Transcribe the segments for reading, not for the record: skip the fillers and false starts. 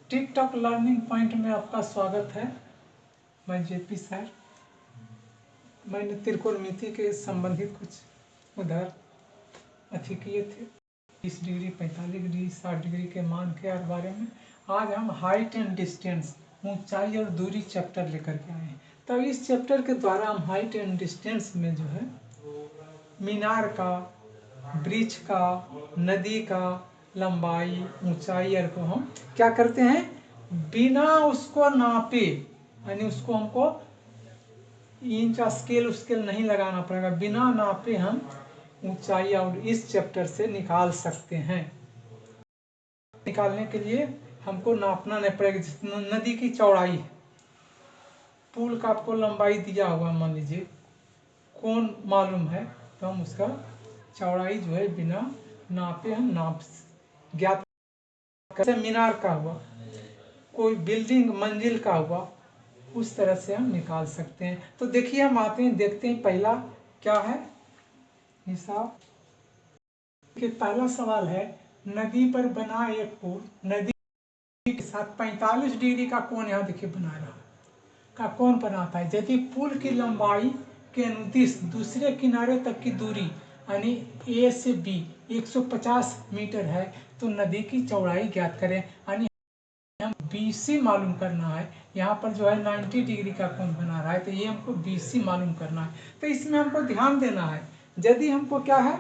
TikTok learning point में आपका स्वागत है। मैं जेपी सर। मैंने त्रिकोणमिति के संबंधित कुछ उधर किए थे, 30 डिग्री, 45 डिग्री, 60 डिग्री के मान के बारे में। आज हम हाइट एंड डिस्टेंस, ऊंचाई और दूरी चैप्टर लेकर के आए हैं। तो इस चैप्टर के द्वारा हम हाइट एंड डिस्टेंस में जो है मीनार का, ब्रिज का, नदी का लंबाई, ऊंचाई और को हम क्या करते हैं, बिना उसको नापे, यानी उसको हमको इंच स्केल उसकेल नहीं लगाना पड़ेगा, बिना नापे हम ऊंचाई और इस चैप्टर से निकाल सकते हैं। निकालने के लिए हमको नापना नहीं पड़ेगा। जितना नदी की चौड़ाई है, पुल का आपको लंबाई दिया हुआ, मान लीजिए कौन मालूम है, तो हम उसका चौड़ाई जो है बिना नापे हम नाप ज्ञात। कैसे मीनार का हुआ, कोई बिल्डिंग मंजिल का हुआ, उस तरह से हम निकाल सकते हैं। तो देखिए हम आते हैं, देखते हैं पहला क्या है हिसाब कि पहला सवाल है, नदी पर बना एक पुल नदी के साथ 45 डिग्री का कोण यहाँ देखिए बना रहा का कौन बनाता है। यदि पुल की लंबाई के अनुदिश दूसरे किनारे तक की दूरी यानी ए से बी 150 मीटर है, तो नदी की चौड़ाई ज्ञात करें। यानी हम BC मालूम करना है। यहाँ पर जो है 90 डिग्री का कोण बना रहा है, तो ये हमको BC मालूम करना है। तो इसमें हमको ध्यान देना है, यदि हमको क्या है,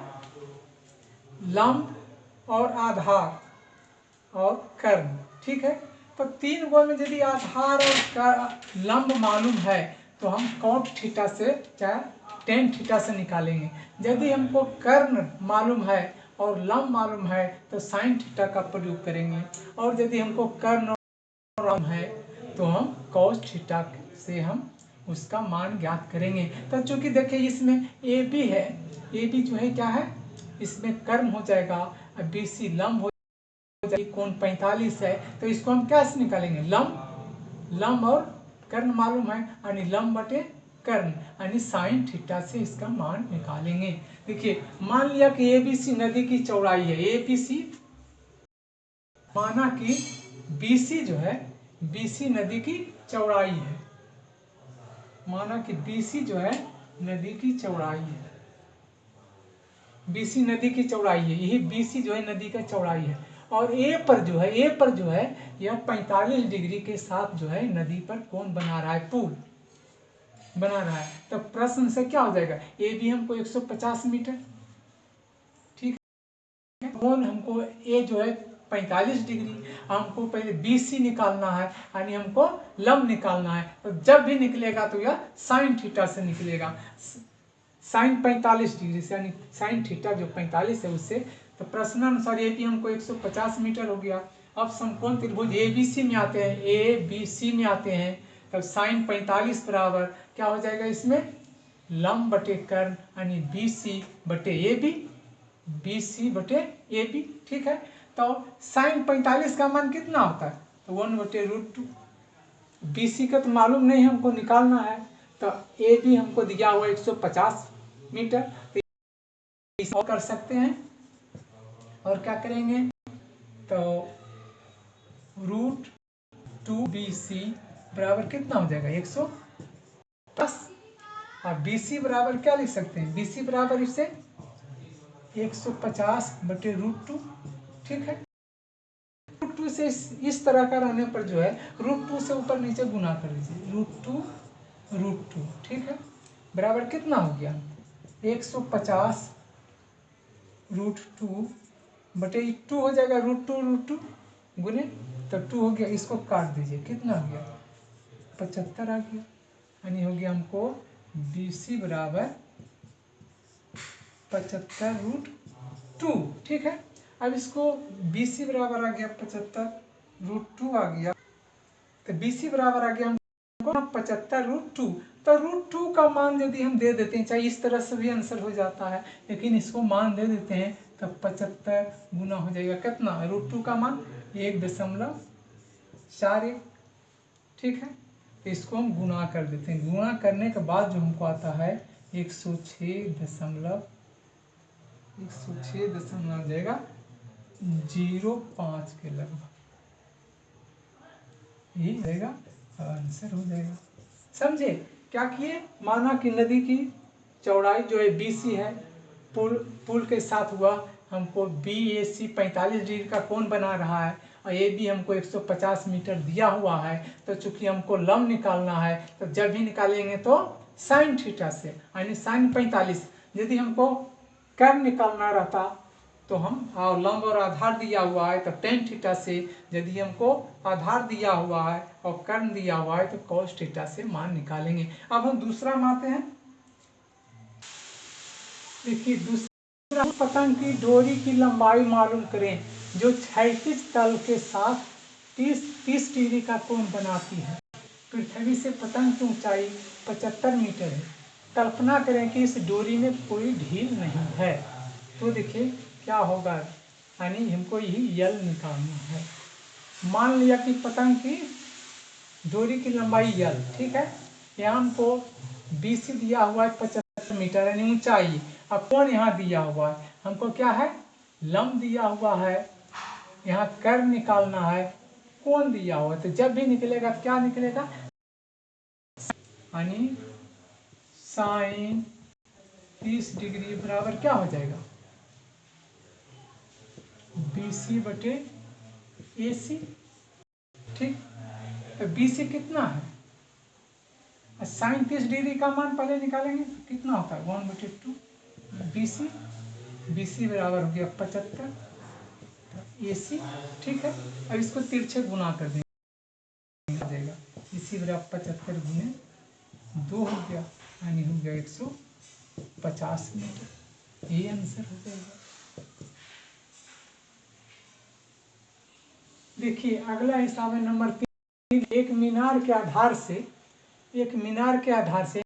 लंब और आधार और कर्ण, ठीक है। तो तीन गो में यदि आधार और लंब मालूम है तो हम cot थीटा से चाहे tan थीटा से निकालेंगे। यदि हमको कर्ण मालूम है और लंब मालूम है तो sin थीटा का प्रयोग करेंगे, और यदि हमको कर्ण और है तो हम cos थीटा से हम उसका मान ज्ञात करेंगे। तो चूंकि देखिए इसमें AB है, AB जो है क्या है, इसमें कर्ण हो जाएगा, BC लंब हो जाएगा, कोण 45 है, तो इसको हम क्या से निकालेंगे, लंब और कर्ण मालूम है, यानी लंब बटे कर्ण, यानी साइन थीटा से इसका मान निकालेंगे। देखिए मान लिया कि ABC नदी की चौड़ाई है, ABC माना कि BC जो है, BC नदी की चौड़ाई है, माना कि BC जो है नदी की चौड़ाई है, BC नदी की चौड़ाई है, यही BC जो है नदी का चौड़ाई है। और A पर जो है यह 45 डिग्री के साथ जो है नदी पर कोण बना रहा है, पुल बना रहा है। तो प्रश्न से क्या हो जाएगा, AB हमको 150 मीटर, ठीक है, कोण हमको A जो है 45 डिग्री, हमको पहले BC निकालना है, यानी हमको लंब निकालना है। तो जब भी निकलेगा तो यह साइन थीटा से निकलेगा, साइन 45 डिग्री से, यानी साइन थीटा जो 45 है उससे। तो प्रश्नानुसार AB हमको 150 मीटर हो गया। अब समकोण त्रिभुज ABC में आते हैं, ABC में आते हैं, तब साइन 45 बराबर क्या हो जाएगा, इसमें लंब बटे कर्ण, यानी BC बटे AB, BC बटे AB, ठीक है। तो साइन 45 का मान कितना होता है, तो 1/√2। BC का तो मालूम नहीं, हमको निकालना है। तो AB हमको दिया हुआ 150 मीटर, तो इसे कर सकते हैं। और क्या करेंगे, तो √2BC बराबर कितना हो जाएगा, 110। और BC बराबर क्या लिख सकते हैं, BC बराबर इससे 150/√2, ठीक है। √2 से इस तरह का रहने पर जो है √2 से ऊपर नीचे गुना कर लीजिए, √2, ठीक है, बराबर कितना हो गया, 150/√2 बटे 2 हो जाएगा, √2 गुने, तो 2 हो गया, इसको काट दीजिए, कितना हो गया, 75 आ गया, यानी हो गया हमको BC बराबर 75/√2, ठीक है। अब इसको BC बराबर आ गया 75/√2 आ गया, तो BC बराबर आ गया हमको 75/√2। तो √2 का मान यदि हम दे देते हैं, चाहे इस तरह से भी आंसर हो जाता है, लेकिन इसको मान दे देते हैं, तो 75 गुना हो जाएगा कितना, √2 का मान 1.41, ठीक है। तो इसको हम गुना कर देते हैं, गुना करने के बाद जो हमको आता है 106 जाएगा 0.5 के लगभग, यही हो जाएगा और आंसर हो जाएगा। समझे? क्या किए, माना कि नदी की चौड़ाई जो है BC है, पुल के साथ हुआ, हमको BAC 45 डिग्री का कोण बना रहा है और AB हमको 150 मीटर दिया हुआ है। तो चूंकि हमको लंब निकालना है तो जब भी निकालेंगे तो साइन थीटा से, यानी साइन 45। यदि हमको कर्व निकालना रहता तो हम लंब और आधार दिया हुआ है तो टेन थीटा से, यदि हमको आधार दिया हुआ है और कर्व दिया हुआ है तो कॉस थीटा से मान निकालेंगे। अब हम दूसरा मानते हैं। देखिए दूसरा, पतंग की डोरी की लंबाई मालूम करें जो क्षैतिज तल के साथ 30 डिग्री का कोण बनाती है। पृथ्वी से पतंग की ऊंचाई 75 मीटर है। कल्पना करें कि इस डोरी में कोई ढील नहीं है। तो देखिए क्या होगा, यानी हमको यही यल निकालना है। मान लिया कि पतंग की डोरी की लंबाई यल, ठीक है। यहाँ हमको BC दिया हुआ है 75 मीटर यानी ऊंचाई। अब कोण यहाँ दिया हुआ है, हमको क्या है, लंब दिया हुआ है, यहाँ कर्व निकालना है, कोण दिया हुआ है। तो जब भी निकलेगा क्या निकलेगा, यानी साइन 30 डिग्री बराबर क्या हो जाएगा, BC बटे AC। ठीक, तो BC कितना है, साइन 30 डिग्री का मान पहले निकालेंगे तो कितना होता है 1/2 BC बराबर हो गया 75 AC। ठीक है, अब इसको तिरछे गुना कर देगा, BC बराबर 75 गुने 2 हो गया, यानी हो गया 150 मीटर। ये आंसर हो जाएगा। देखिए अगला हिसाब है नंबर 3। एक मीनार के आधार से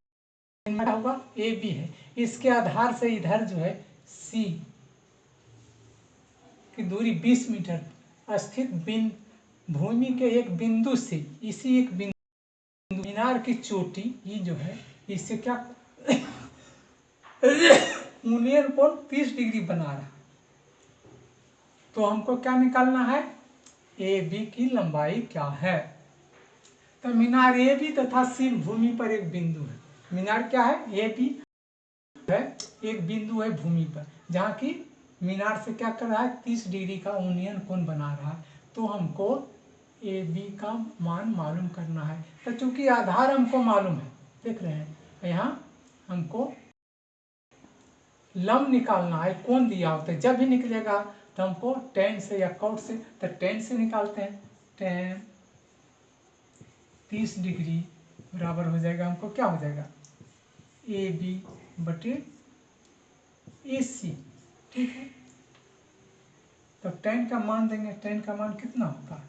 होगा AB है, इसके आधार से इधर जो है C की दूरी 20 मीटर स्थित भूमि के एक बिंदु से, इसी एक बिंदु मीनार की चोटी ये जो है इससे क्या उन्नयन कोण 30 डिग्री बना रहा है। तो हमको क्या निकालना है, AB की लंबाई क्या है। तो मीनार AB तथा C भूमि पर एक बिंदु है। मीनार क्या है, AB है, एक बिंदु है भूमि पर जहाँ की मीनार से क्या कर रहा है 30 डिग्री का उन्नयन कोण बना रहा है। तो हमको AB का मान मालूम करना है। तो चूंकि आधार हमको मालूम है, देख रहे हैं यहाँ हमको लंब निकालना है, कोण दिया होता है, जब भी निकलेगा तो हमको tan से या cot से, तो tan से निकालते हैं। tan 30 डिग्री बराबर हो जाएगा, हमको क्या हो जाएगा AB बटे AC। ठीक है, तो tan का मान देंगे, tan का मान कितना होता है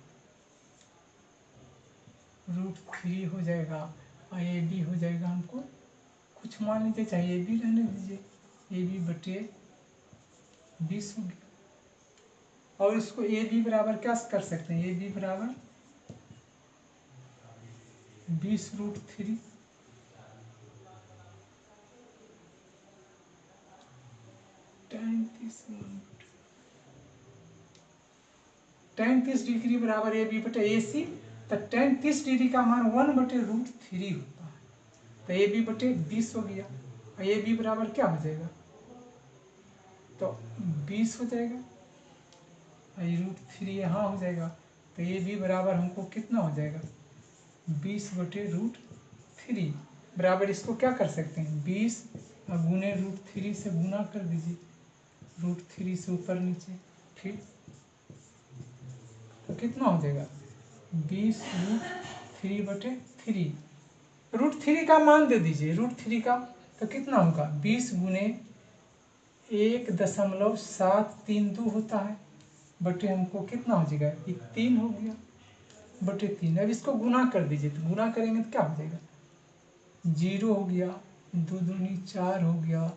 √3 हो जाएगा और AB हो जाएगा, हमको कुछ मान लीजिए, चाहिए AB रहने दीजिए, AB बटे 20 हो गया। और इसको AB बराबर क्या कर सकते हैं, AB बराबर 20√3 tan 30 डिग्री बराबर AB बटे AC। तो tan 30 डिग्री का मान 1/√3 होता है। तो AB बटे 20 हो गया और AB बराबर क्या हो जाएगा, तो 20 हो जाएगा और √3 यहाँ हो जाएगा। तो AB बराबर हमको कितना हो जाएगा 20/√3 बराबर, इसको क्या कर सकते हैं 20 और गुने √3 से गुना कर दीजिए, √3 से ऊपर नीचे, ठीक, तो कितना हो जाएगा 20√3/3। √3 का मान दे दीजिए, √3 का तो कितना होगा 20 गुने 1.732 होता है, बटे हमको कितना हो जाएगा 3 हो गया बटे 3। अब इसको गुना कर दीजिए, तो गुना करेंगे तो क्या हो जाएगा 0 हो गया, 2 दूनी 4 हो गया,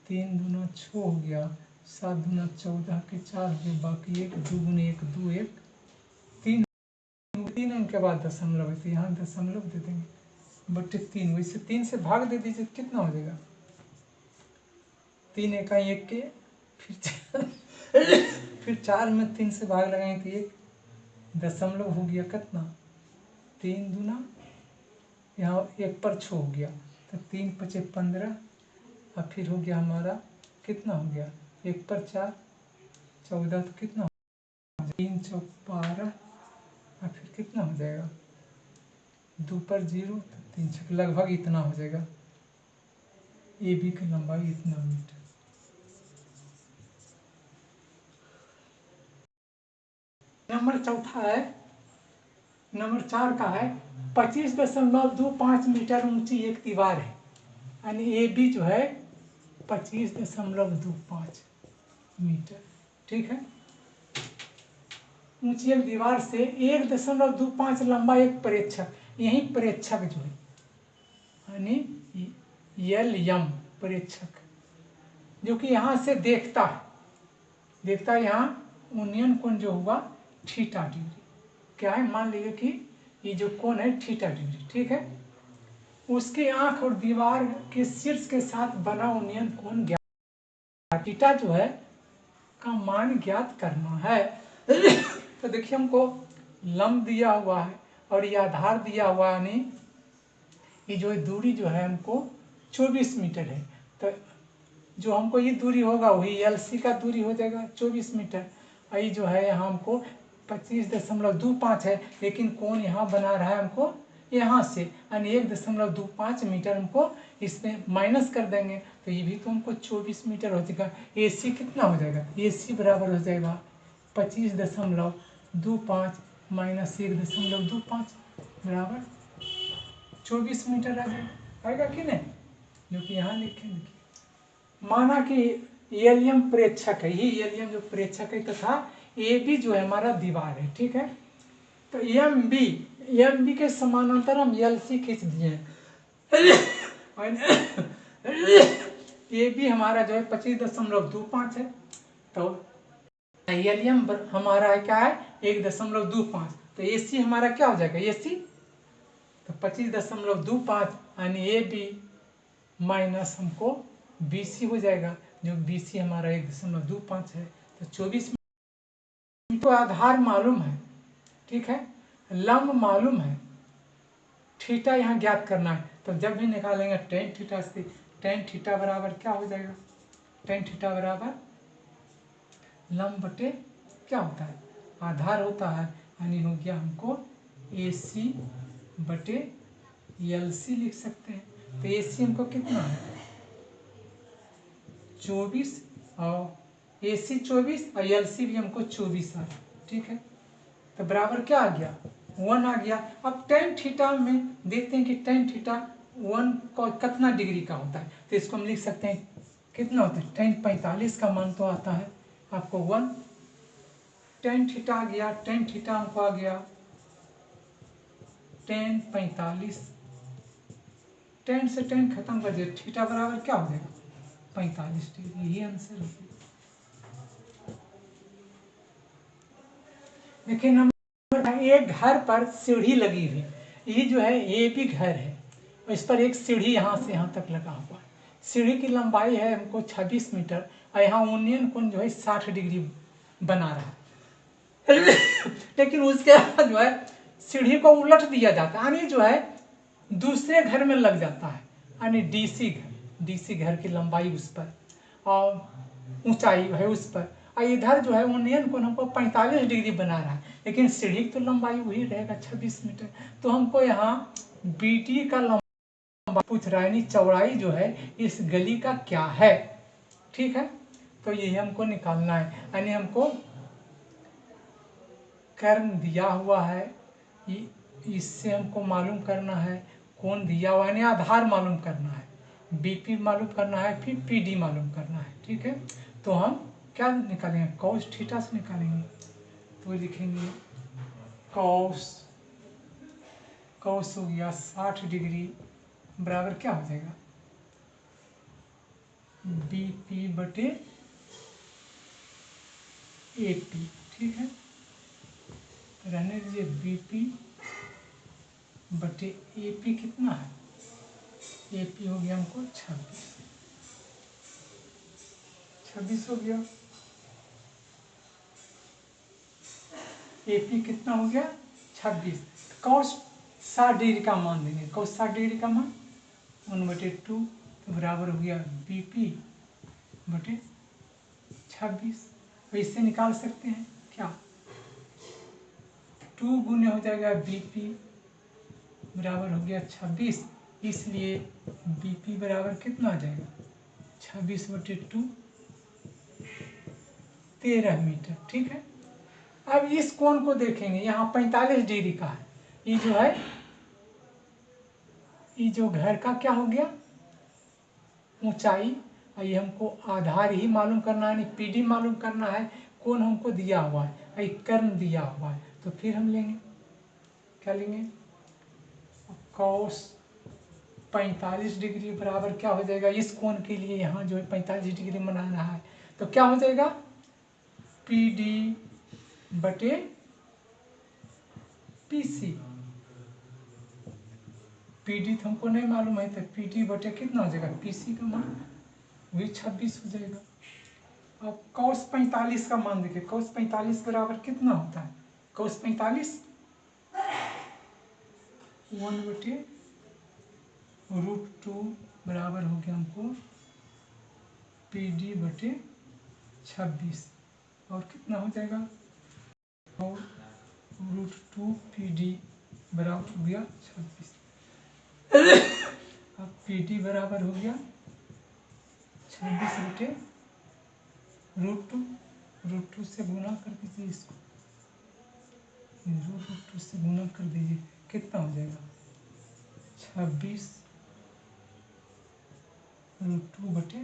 3 दूना 6 हो गया, 7 दूना 14 के 4 हो गया, बाकी 1 2 गुने 1 2 1 3 अंक के बाद दशमलव है तो यहाँ दशमलव दे देंगे बटे 3। वैसे 3 से भाग दे दीजिए, कितना हो जाएगा 3 इकाई 1 के, फिर 4 में 3 से भाग लगाएंगे तो 1 दशमलव हो गया कितना 3 दूना यहाँ 1 पर 6 हो गया, तो 3 पचे 15, और फिर हो गया हमारा कितना हो गया 1 पर 4 14, तो कितना हो 3 चौक 12, और फिर कितना हो जाएगा 2 पर 0, तो 3 छक लगभग इतना हो जाएगा। ए बी की लंबाई इतना मीटर। नंबर चौथा है, नंबर 4 का है 25.25 मीटर ऊंची एक दीवार है, यानी ए बी जो है 25.25 मीटर, ठीक है। ऊंची एक दीवार से 1.25 लंबा एक प्रेक्षक, यही प्रेक्षक जो है यानी एल एम प्रेक्षक, जो कि यहाँ से देखता है यहाँ उन्नयन कोण जो हुआ थीटा डिग्री, क्या है मान लीजिए कि ये जो कोण है थीटा डिग्री, ठीक है। उसकी आंख और दीवार के शीर्ष के साथ बना उन्नयन कोण ज्ञात, थीटा जो है का मान ज्ञात करना है। तो देखिए हमको लंब दिया हुआ है और ये आधार दिया हुआ है, यानी ये जो दूरी जो है हमको 24 मीटर है, तो जो हमको ये दूरी होगा वही एल सी का दूरी हो जाएगा 24 मीटर। और ये जो है यहाँ हमको 25.25 है, लेकिन कोण यहाँ बना रहा है हमको यहाँ से, यानी 1.25 मीटर हमको इसमें माइनस कर देंगे, तो ये भी तो हमको 24 मीटर हो जाएगा। ए सी कितना हो जाएगा, ए सी बराबर हो जाएगा 25.25 माइनस 1.25 बराबर 24 मीटर आ जाएगा, आएगा कि नहीं, जो कि यहाँ लिखे देखिए। माना कि एलियम प्रेक्षक है, ये एलियम जो प्रेक्षक है तथा ए बी जो है हमारा दीवार है, ठीक है। तो एम बी के समानांतर हम एल सी खींच दिए ए बी हमारा जो है 25.25 है, तो एलियम हमारा है क्या है 1.25, तो ए सी हमारा क्या हो जाएगा, ए सी तो 25.25 यानी ए बी माइनस हमको बी सी हो जाएगा, जो बी सी हमारा 1.25 है, तो 24 को आधार मालूम है, ठीक है, लंब मालूम है, थीटा यहाँ ज्ञात करना है। तो जब भी निकालेंगे टेन थीटा से, टेन थीटा बराबर क्या हो जाएगा, टेन थीटा बराबर लंब बटे क्या होता है आधार होता है, यानी हो गया हमको ए सी बटे एल सी लिख सकते हैं। तो ए सी हमको कितना है 24, और ए सी 24 और एल सी भी हमको 24 है, ठीक है। तो बराबर क्या आ गया 1 आ गया। अब टेन थीटा में देखते हैं कि टेन थीटा 1 को कितना डिग्री का होता है, तो इसको हम लिख सकते हैं कितना होता है टेन 45 का मान तो आता है आपको 1, टेन थीटा आ गया, टेन थीटा हमको आ गया टेन 45, टेन से टेन खत्म कर दिया, थीटा बराबर क्या हो जाएगा 45 डिग्री, यही आंसर है। देखिए नंबर एक घर पर सीढ़ी लगी हुई, ये जो है ए बी घर है, इस पर एक सीढ़ी यहाँ से यहाँ तक लगा हुआ है, सीढ़ी की लंबाई है हमको 26 मीटर, और यहाँ उन्नयन कोण जो है 60 डिग्री बना रहा है। लेकिन उसके बाद जो है सीढ़ी को उलट दिया जाता है, यानी जो है दूसरे घर में लग जाता है, यानी डीसी घर की लंबाई उस पर और ऊंचाई है उस पर, और इधर जो है उन्नयन कोण हमको 45 डिग्री बना रहा है, लेकिन सीढ़ी की तो लंबाई वही रहेगा 26 मीटर। तो हमको यहाँ बी डी का लंबाई पूछ रहा है, यानी चौड़ाई जो है इस गली का क्या है, ठीक है। तो यही हमको निकालना है, यानी हमको कर्म दिया हुआ है, इससे हमको मालूम करना है, कोण दिया हुआ है आधार मालूम करना है, बीपी मालूम करना है, फिर पीडी मालूम करना है, ठीक है। तो हम क्या निकालेंगे कॉस थीटा से निकालेंगे, तो लिखेंगे कॉस हो गया 60 डिग्री बराबर क्या हो जाएगा बीपी बटे एपी, ठीक है। रहने दीजिए बीपी बटे एपी कितना है, एपी हो गया हमको 26 हो गया, एपी कितना हो गया 26, कॉस 60 डिग्री का मान देंगे। कौन 60 डिग्री का मान 1/2 तो बराबर हो गया BP बटे 26। तो इससे निकाल सकते हैं क्या 2 गुने हो जाएगा BP बराबर हो गया 26, इसलिए BP बराबर कितना आ जाएगा 26/2 13 मीटर। ठीक है, अब इस कोण को देखेंगे, यहाँ 45 डिग्री का है। ये जो है ये जो घर का क्या हो गया ऊंचाई, और ये हमको आधार ही मालूम करना है, PD मालूम करना है, कोण हमको दिया हुआ है, ये कर्ण दिया हुआ है। तो फिर हम लेंगे क्या लेंगे cos 45 डिग्री बराबर क्या हो जाएगा, इस कोण के लिए यहाँ जो है 45 डिग्री बनाना है, तो क्या हो जाएगा PD बटे PC। PD तो हमको नहीं मालूम है, तो PD बटे कितना हो जाएगा PC का मान वही 26 हो जाएगा। अब cos 45 का मान देखिए, cos 45 बराबर कितना होता है, cos 45 1/√2 बराबर हो गया हमको PD बटे 26, और कितना हो जाएगा और √2 PD बराबर हो गया 26। अब PD बराबर हो गया 26 बटे √2 से गुना कर दीजिए, इसको √2 से गुना कर दीजिए, कितना हो जाएगा 26 √2 बटे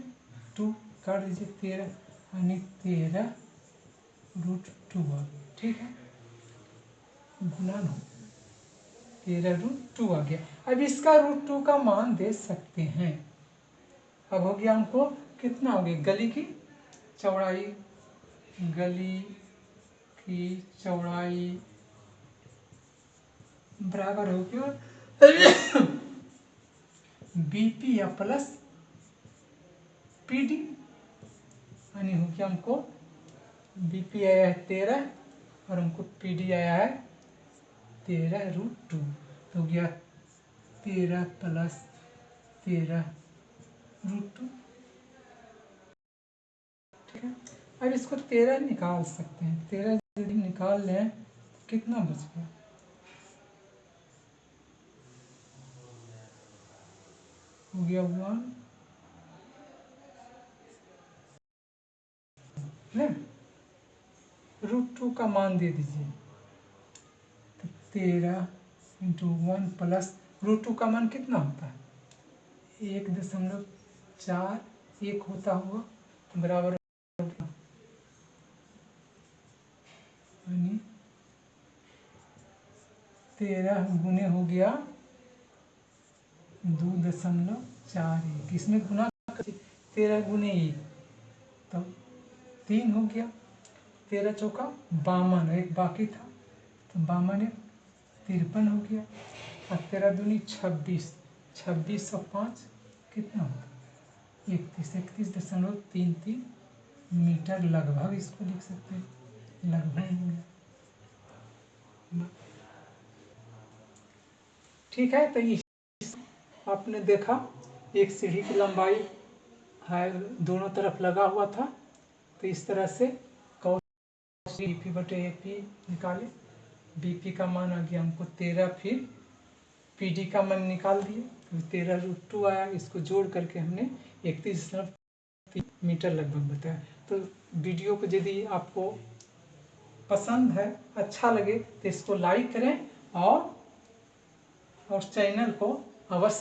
2 काट दीजिए 13 यानी 13√2 आ गया। ठीक है, गुना 13√2 आ गया। अब इसका √2 का मान दे सकते हैं। अब हो गया हमको कितना हो गया गली की चौड़ाई, गली की चौड़ाई बराबर हो गया BP या प्लस PD, यानी हो गया हमको BP आया है 13 और हमको PD आया है 13√2, तो हो गया 13 + 13√2। ठीक है, अब इसको 13 निकाल सकते हैं, 13 यदि निकाल लें तो कितना बच गया हो गया 1 √2 का मान दे दीजिए, तो 13 × 1 प्लस √2 का मान कितना होता है 1.41 होता होगा, बराबर यानी 13 गुने हो गया 2.41, इसमें गुना 13 गुने 1 तो 3 हो गया, 13 चौका 52, एक बाकी था तो 52 53 हो गया, और 13 दूनी 26, 26 और 5 कितना होता 31.33 मीटर लगभग इसको लिख सकते हैं, लगभग हो गया। ठीक है, तो इस आपने देखा एक सीढ़ी की लंबाई है दोनों तरफ लगा हुआ था, तो इस तरह से cos BP बटे AP निकाले, BP का मान आ गया हमको 13, फिर PD का मान निकाल दिए तो 13√2 आया, इसको जोड़ करके हमने 31.3 मीटर लगभग बताया। तो वीडियो को यदि आपको पसंद है, अच्छा लगे तो इसको लाइक करें और चैनल को अवश्य